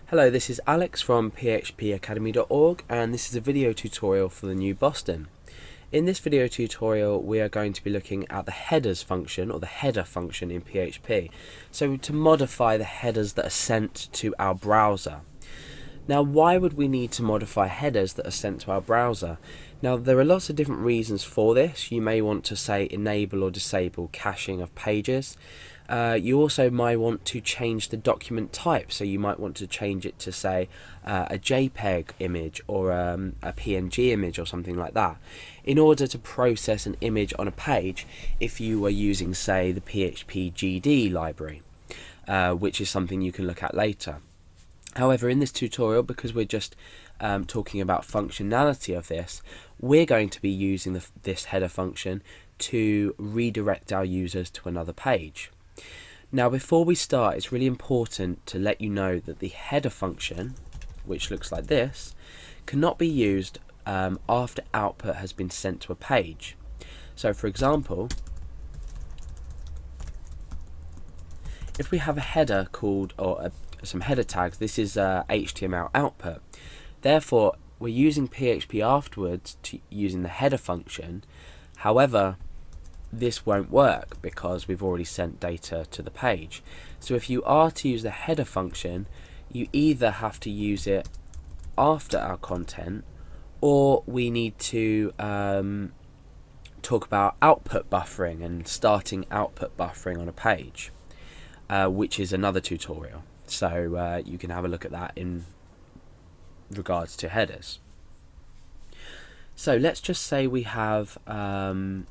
Hello, this is Alex from phpacademy.org, and this is a video tutorial for the new Boston. In this video tutorial we are going to be looking at the headers function, or the header function in PHP. So to modify the headers that are sent to our browser. Now, why would we need to modify headers that are sent to our browser? Now, there are lots of different reasons for this. You may want to say enable or disable caching of pages. You also might want to change the document type, so you might want to change it to say a JPEG image or a PNG image or something like that, in order to process an image on a page if you were using, say, the PHP GD library, which is something you can look at later. However, in this tutorial, because we're just talking about functionality of this, we're going to be using this header function to redirect our users to another page. Now, before we start, it's really important to let you know that the header function, which looks like this, cannot be used after output has been sent to a page. So, for example, if we have a header called, or some header tags, this is HTML output. Therefore, we're using PHP afterwards using the header function. However, this won't work because we've already sent data to the page. So if you are to use the header function, you either have to use it after our content, or we need to talk about output buffering and starting output buffering on a page, which is another tutorial. So you can have a look at that in regards to headers. So let's just say we have a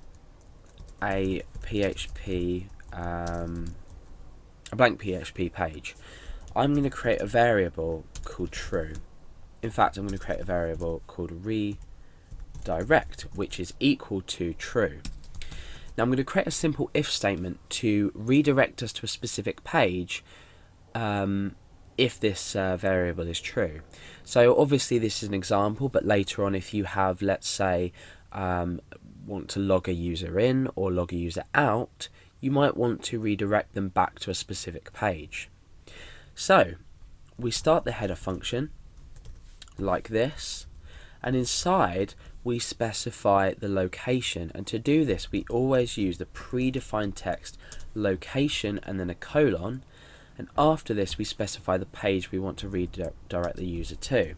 PHP, a blank PHP page. I'm going to create a variable called true. In fact, I'm going to create a variable called redirect, which is equal to true. Now I'm going to create a simple if statement to redirect us to a specific page if this variable is true. So obviously this is an example, but later on, if you have, let's say, want to log a user in or log a user out, you might want to redirect them back to a specific page. So we start the header function like this, and inside we specify the location, and to do this we always use the predefined text location and then a colon, and after this we specify the page we want to redirect the user to.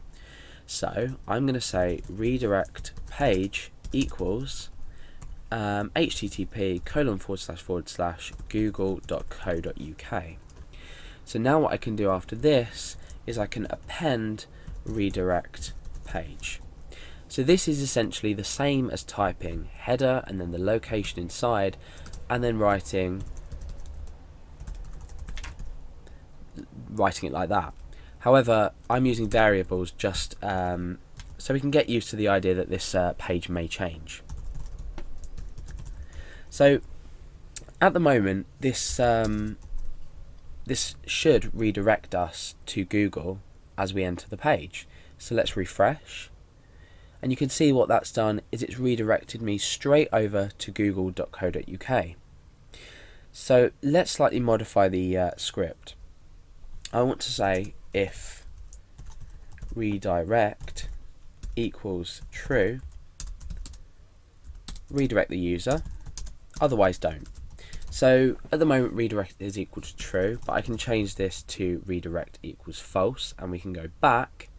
So I'm going to say redirect page equals http://google.co.uk. So now what I can do after this is I can append redirect page. So this is essentially the same as typing header and then the location inside, and then writing it like that. However, I'm using variables just so we can get used to the idea that this page may change. So at the moment, this should redirect us to Google as we enter the page. So let's refresh, and you can see what that's done is it's redirected me straight over to google.co.uk. So let's slightly modify the script. I want to say if redirect equals true, redirect the user, otherwise don't. So at the moment redirect is equal to true, but I can change this to redirect equals false, and we can go back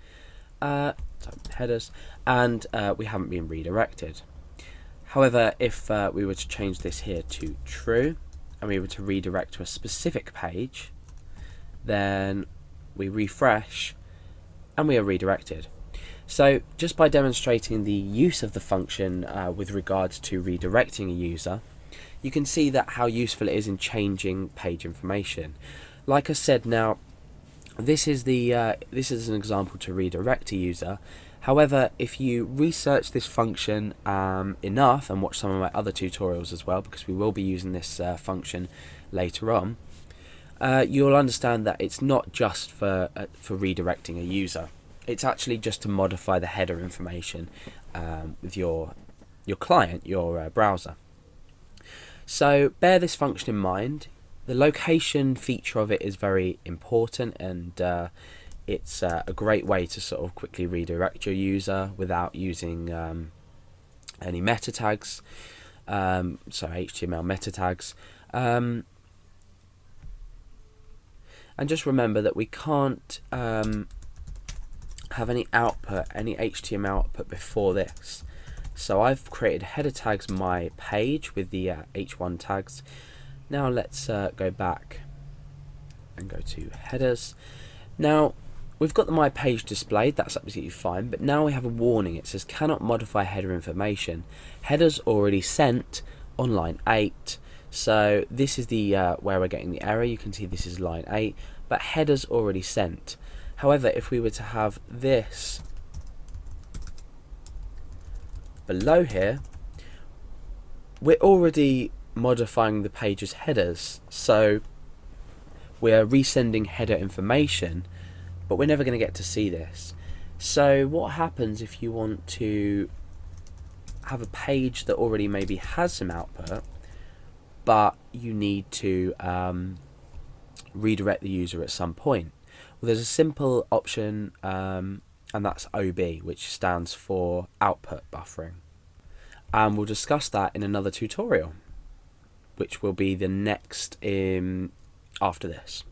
headers, and we haven't been redirected. However, if we were to change this here to true and we were to redirect to a specific page, then we refresh and we are redirected. So just by demonstrating the use of the function with regards to redirecting a user, you can see that how useful it is in changing page information. Like I said, now this is an example to redirect a user. However, if you research this function enough and watch some of my other tutorials as well, because we will be using this function later on, you'll understand that it's not just for redirecting a user. It's actually just to modify the header information with your client, your browser. So bear this function in mind. The location feature of it is very important, and it's a great way to sort of quickly redirect your user without using any meta tags, so HTML meta tags. And just remember that we can't have any output, any HTML output before this. So I've created header tags my page with the h1 tags. Now let's go back and go to headers. Now we've got the my page displayed, that's absolutely fine, but now we have a warning. It says cannot modify header information. Headers already sent on line 8. So this is the where we're getting the error. You can see this is line 8, but headers already sent. However, if we were to have this below here, we're already modifying the page's headers, so we're resending header information, but we're never going to get to see this. So what happens if you want to have a page that already maybe has some output, but you need to redirect the user at some point? Well, there's a simple option, and that's OB, which stands for output buffering. And we'll discuss that in another tutorial, which will be the next after this.